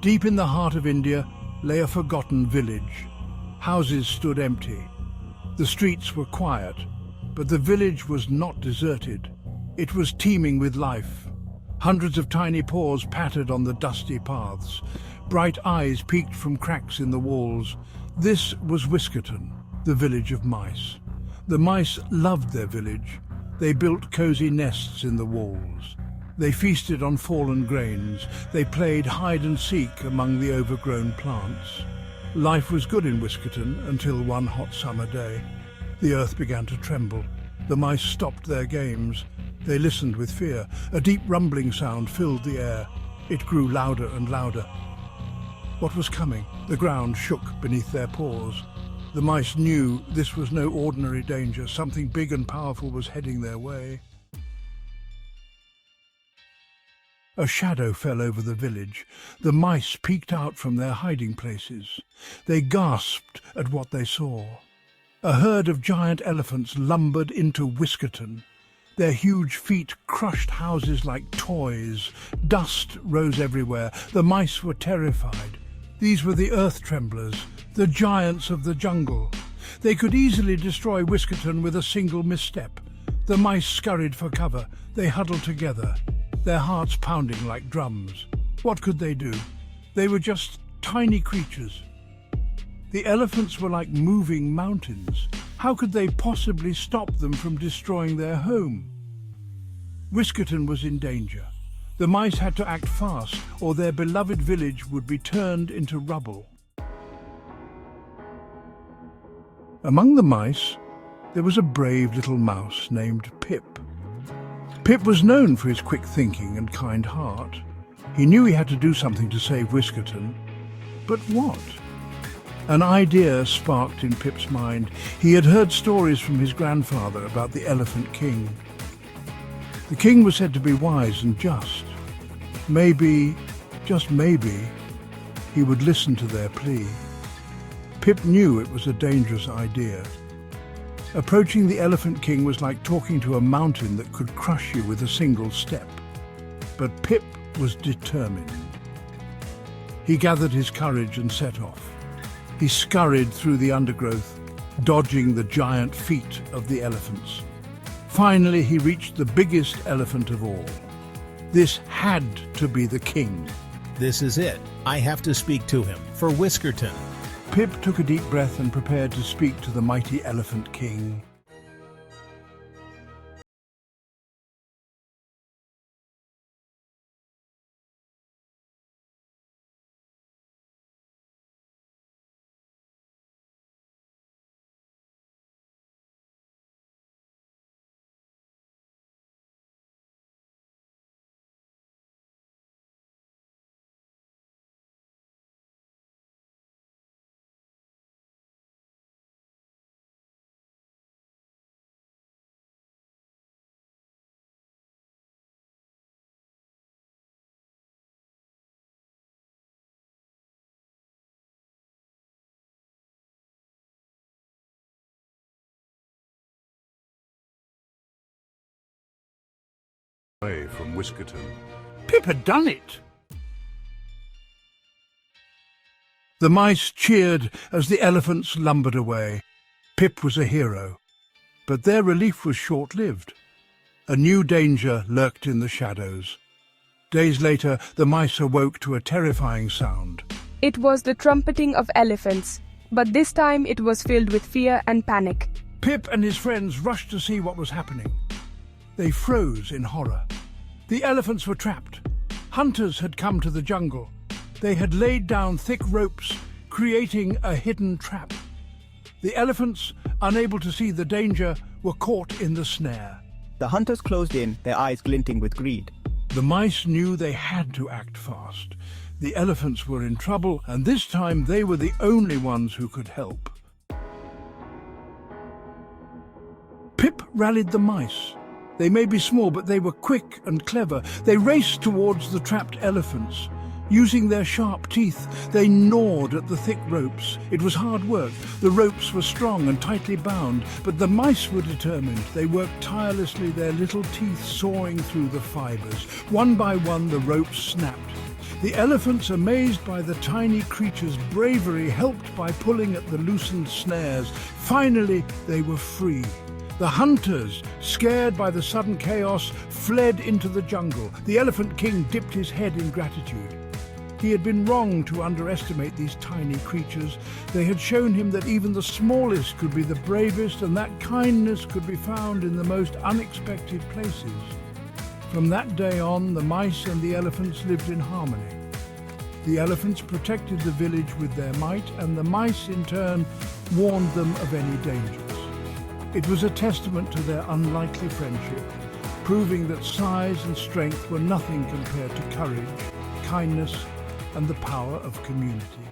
Deep in the heart of India lay a forgotten village. Houses stood empty. The streets were quiet, but the village was not deserted. It was teeming with life. Hundreds of tiny paws pattered on the dusty paths. Bright eyes peeked from cracks in the walls. This was Whiskerton, the village of mice. The mice loved their village. They built cozy nests in the walls. They feasted on fallen grains. They played hide and seek among the overgrown plants. Life was good in Whiskerton until one hot summer day. The earth began to tremble. The mice stopped their games. They listened with fear. A deep rumbling sound filled the air. It grew louder and louder. What was coming? The ground shook beneath their paws. The mice knew this was no ordinary danger. Something big and powerful was heading their way. A shadow fell over the village. The mice peeked out from their hiding places. They gasped at what they saw. A herd of giant elephants lumbered into Whiskerton. Their huge feet crushed houses like toys. Dust rose everywhere. The mice were terrified. These were the earth tremblers, the giants of the jungle. They could easily destroy Whiskerton with a single misstep. The mice scurried for cover. They huddled together, their hearts pounding like drums. What could they do? They were just tiny creatures. The elephants were like moving mountains. How could they possibly stop them from destroying their home? Whiskerton was in danger. The mice had to act fast, or their beloved village would be turned into rubble. Among the mice, there was a brave little mouse named Pip. Pip was known for his quick thinking and kind heart. He knew he had to do something to save Whiskerton. But what? An idea sparked in Pip's mind. He had heard stories from his grandfather about the Elephant King. The king was said to be wise and just. Maybe, just maybe, he would listen to their plea. Pip knew it was a dangerous idea. Approaching the Elephant King was like talking to a mountain that could crush you with a single step. But Pip was determined. He gathered his courage and set off. He scurried through the undergrowth, dodging the giant feet of the elephants. Finally, he reached the biggest elephant of all. This had to be the king. This is it. I have to speak to him, for Whiskerton. Pip took a deep breath and prepared to speak to the mighty Elephant King. Away from Whiskerton. Pip had done it! The mice cheered as the elephants lumbered away. Pip was a hero. But their relief was short-lived. A new danger lurked in the shadows. Days later, the mice awoke to a terrifying sound. It was the trumpeting of elephants, but this time it was filled with fear and panic. Pip and his friends rushed to see what was happening. They froze in horror. The elephants were trapped. Hunters had come to the jungle. They had laid down thick ropes, creating a hidden trap. The elephants, unable to see the danger, were caught in the snare. The hunters closed in, their eyes glinting with greed. The mice knew they had to act fast. The elephants were in trouble, and this time they were the only ones who could help. Pip rallied the mice. They may be small, but they were quick and clever. They raced towards the trapped elephants. Using their sharp teeth, they gnawed at the thick ropes. It was hard work. The ropes were strong and tightly bound, but the mice were determined. They worked tirelessly, their little teeth sawing through the fibers. One by one, the ropes snapped. The elephants, amazed by the tiny creature's bravery, helped by pulling at the loosened snares. Finally, they were free. The hunters, scared by the sudden chaos, fled into the jungle. The Elephant King dipped his head in gratitude. He had been wrong to underestimate these tiny creatures. They had shown him that even the smallest could be the bravest, and that kindness could be found in the most unexpected places. From that day on, the mice and the elephants lived in harmony. The elephants protected the village with their might, and the mice in turn warned them of any dangers. It was a testament to their unlikely friendship, proving that size and strength were nothing compared to courage, kindness, and the power of community.